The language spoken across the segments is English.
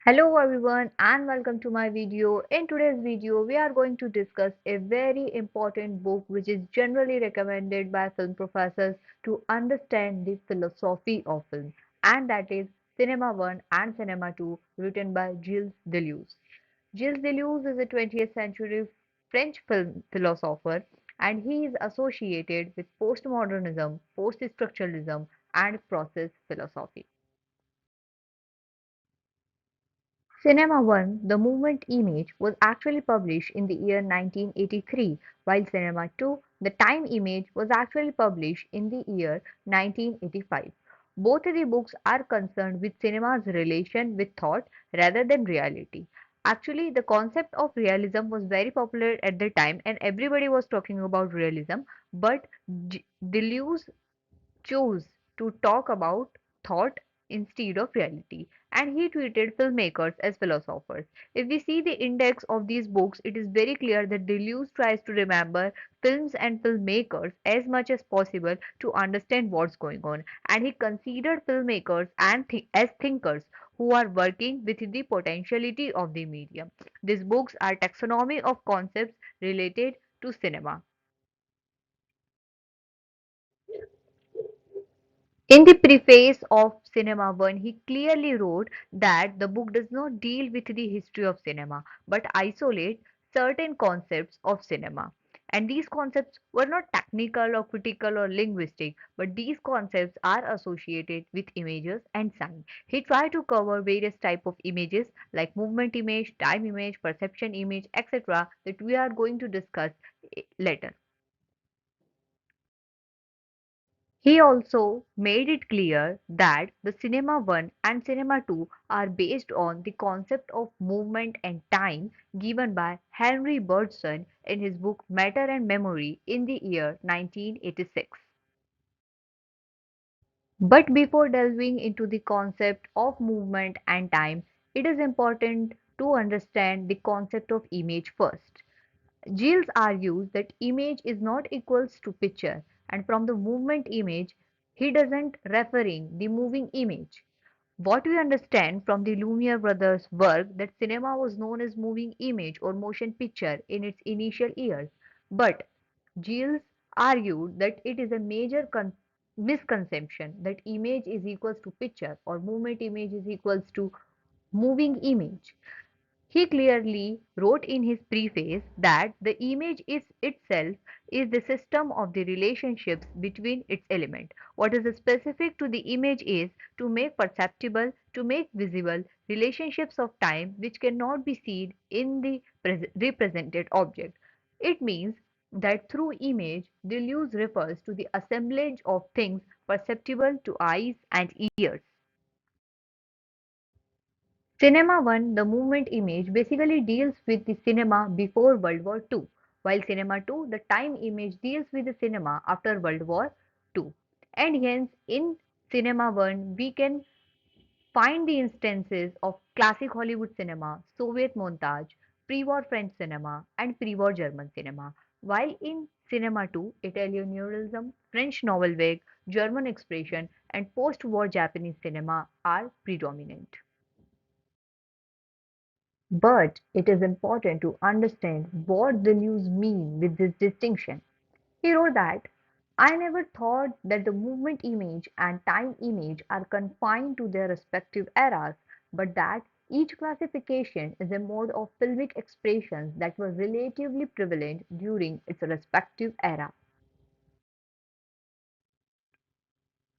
Hello everyone and welcome to my video. In today's video, we are going to discuss a very important book which is generally recommended by film professors to understand the philosophy of film, and that is Cinema 1 and Cinema 2, written by Gilles Deleuze. Gilles Deleuze is a 20th century French film philosopher, and he is associated with postmodernism, post-structuralism and process philosophy. Cinema 1, The Movement Image, was actually published in the year 1983, while Cinema 2, The Time Image, was actually published in the year 1985. Both of the books are concerned with cinema's relation with thought rather than reality. Actually, the concept of realism was very popular at the time, and everybody was talking about realism. But Deleuze chose to talk about thought instead of reality, and he treated filmmakers as philosophers. If we see the index of these books, it is very clear that Deleuze tries to remember films and filmmakers as much as possible to understand what's going on, and he considered filmmakers as thinkers who are working with the potentiality of the medium. These books are taxonomy of concepts related to cinema. In the preface of Cinema One, he clearly wrote that the book does not deal with the history of cinema, but isolate certain concepts of cinema. And these concepts were not technical or critical or linguistic, but these concepts are associated with images and sign. He tried to cover various type of images like movement image, time image, perception image, etc. that we are going to discuss later. He also made it clear that the Cinema 1 and Cinema 2 are based on the concept of movement and time given by Henry Bergson in his book Matter and Memory in the year 1986. But before delving into the concept of movement and time, it is important to understand the concept of image first. Gilles argues that image is not equals to picture, and from the movement image, he doesn't referring the moving image. What we understand from the Lumiere brothers' work that cinema was known as moving image or motion picture in its initial years, but Gilles argued that it is a major misconception that image is equals to picture or movement image is equals to moving image. He clearly wrote in his preface that the image is itself is the system of the relationships between its elements. What is specific to the image is to make perceptible, to make visible relationships of time which cannot be seen in the represented object. It means that through image, Deleuze refers to the assemblage of things perceptible to eyes and ears. Cinema 1, the movement image, basically deals with the cinema before World War II, while Cinema 2, the time image, deals with the cinema after World War II. And hence, in Cinema 1, we can find the instances of classic Hollywood cinema, Soviet montage, pre-war French cinema, and pre-war German cinema. While in Cinema 2, Italian neorealism, French novel vague, German expression, and post-war Japanese cinema are predominant. But it is important to understand what Deleuze mean with this distinction. He wrote that I never thought that the movement image and time image are confined to their respective eras, but that each classification is a mode of filmic expressions that were relatively prevalent during its respective era.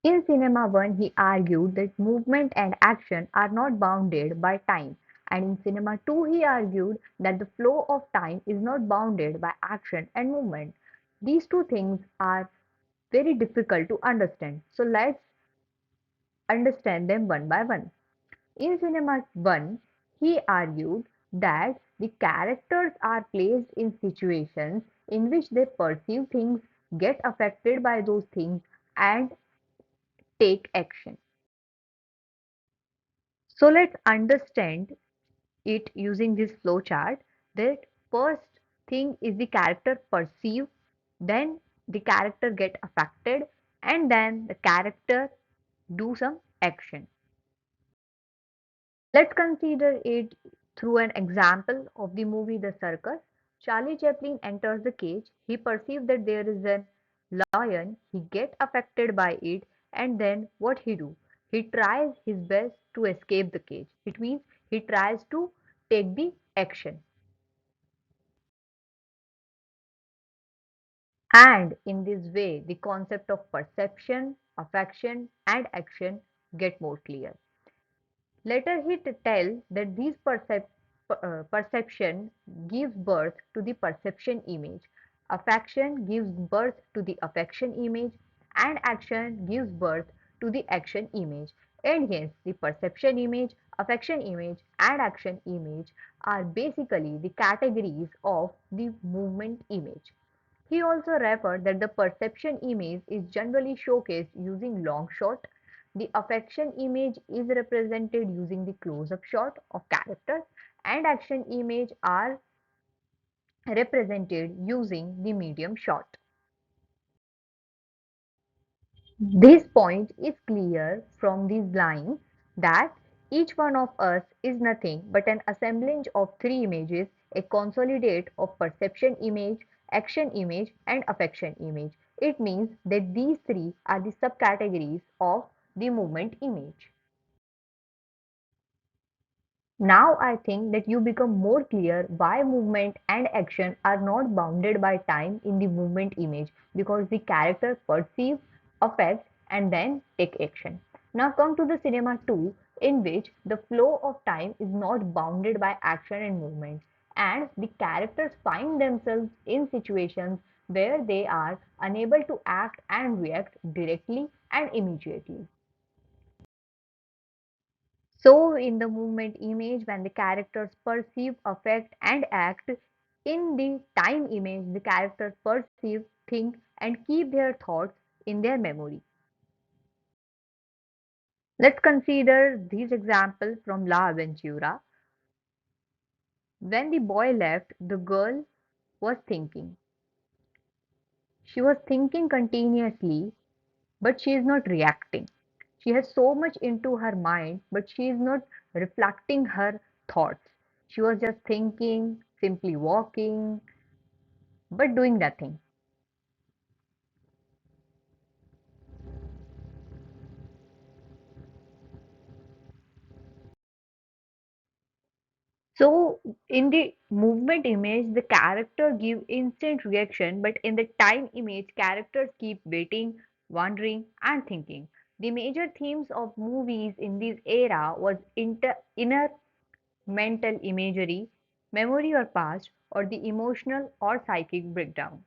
In Cinema 1, he argued that movement and action are not bounded by time, and in Cinema 2, he argued that the flow of time is not bounded by action and movement. These two things are very difficult to understand, so let's understand them one by one. In Cinema 1, he argued that the characters are placed in situations in which they perceive things, get affected by those things, and take action. So let's understand it using this flow chart that first thing is the character perceive, then the character get affected, and then the character do some action. Let's consider it through an example of the movie The Circus. Charlie Chaplin enters the cage. He perceives that there is a lion. He gets affected by it, and then what he do? He tries his best to escape the cage. It means he tries to take the action. And in this way, the concept of perception, affection, and action get more clear. Later he tell that these perception gives birth to the perception image, affection gives birth to the affection image, and action gives birth to the action image. And hence the perception image, affection image, and action image are basically the categories of the movement image. He also referred that the perception image is generally showcased using long shot. The affection image is represented using the close-up shot of characters, and action image are represented using the medium shot. This point is clear from these lines that each one of us is nothing but an assemblage of three images, a consolidate of perception image, action image, and affection image. It means that these three are the subcategories of the movement image. Now I think that you become more clear why movement and action are not bounded by time in the movement image, because the character perceive, affect, and then take action. Now come to the cinema 2, in which the flow of time is not bounded by action and movement, and the characters find themselves in situations where they are unable to act and react directly and immediately. So, in the movement image, when the characters perceive, affect, and act, in the time image, the characters perceive, think, and keep their thoughts in their memory. Let's consider these examples from La Aventura. When the boy left, the girl was thinking. She was thinking continuously, but she is not reacting. She has so much into her mind, but she is not reflecting her thoughts. She was just thinking, simply walking, but doing nothing. So, in the movement image, the character give instant reaction, but in the time image, characters keep waiting, wondering, and thinking. The major themes of movies in this era was inner mental imagery, memory or past, or the emotional or psychic breakdown.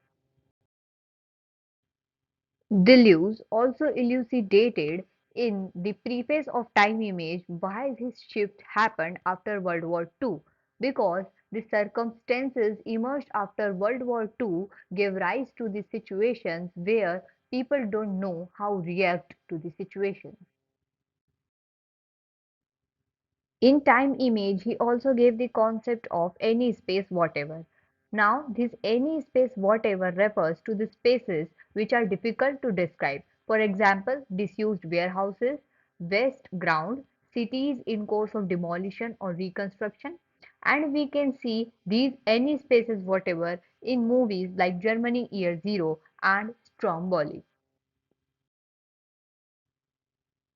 Deleuze also elucidated in the preface of Time Image why this shift happened after World War II, because the circumstances emerged after World War II gave rise to the situations where people don't know how react to the situation. In time image, he also gave the concept of any space whatever. Now, this any space whatever refers to the spaces which are difficult to describe. For example, disused warehouses, waste ground, cities in course of demolition or reconstruction. And we can see these any spaces whatever in movies like Germany Year Zero and Stromboli.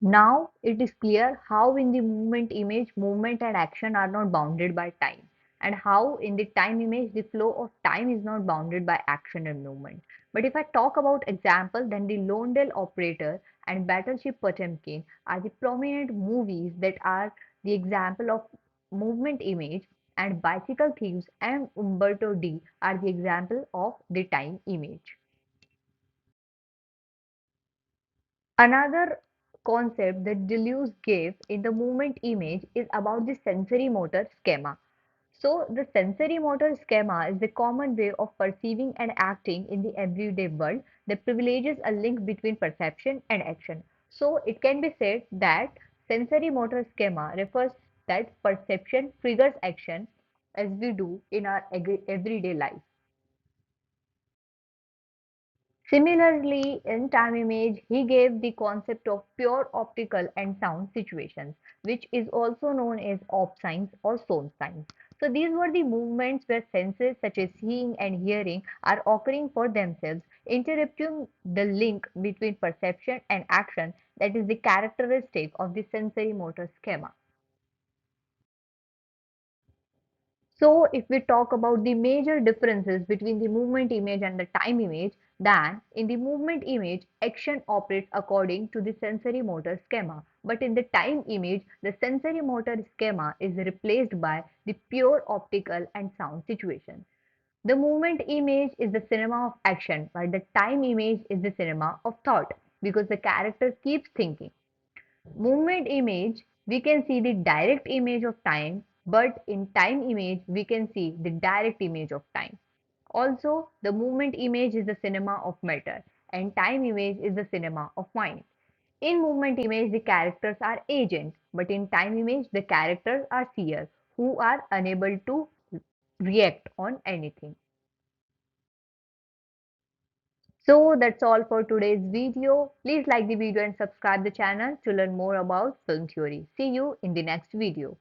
Now it is clear how in the movement image, movement and action are not bounded by time, and how in the time image, the flow of time is not bounded by action and movement. But if I talk about example, then the Londell Operator and Battleship Potemkin are the prominent movies that are the example of movement image, and Bicycle Thieves and Umberto D are the example of the time image. Another concept that Deleuze gave in the movement image is about the sensory motor schema. So, the sensory motor schema is the common way of perceiving and acting in the everyday world that privileges a link between perception and action. So, it can be said that sensory motor schema refers that perception triggers action as we do in our everyday life. Similarly, in time image, he gave the concept of pure optical and sound situations, which is also known as op signs or sound signs. So these were the movements where senses such as seeing and hearing are occurring for themselves, interrupting the link between perception and action that is the characteristic of the sensory motor schema. So, if we talk about the major differences between the movement image and the time image, then in the movement image, action operates according to the sensory motor schema. But in the time image, the sensory motor schema is replaced by the pure optical and sound situation. The movement image is the cinema of action, while the time image is the cinema of thought, because the character keeps thinking. Movement image, we can see the direct image of time, but in time image, we can see the direct image of time. Also, the movement image is the cinema of matter, and time image is the cinema of mind. In movement image, the characters are agents, but in time image, the characters are seers who are unable to react on anything. So that's all for today's video. Please like the video and subscribe the channel to learn more about film theory. See you in the next video.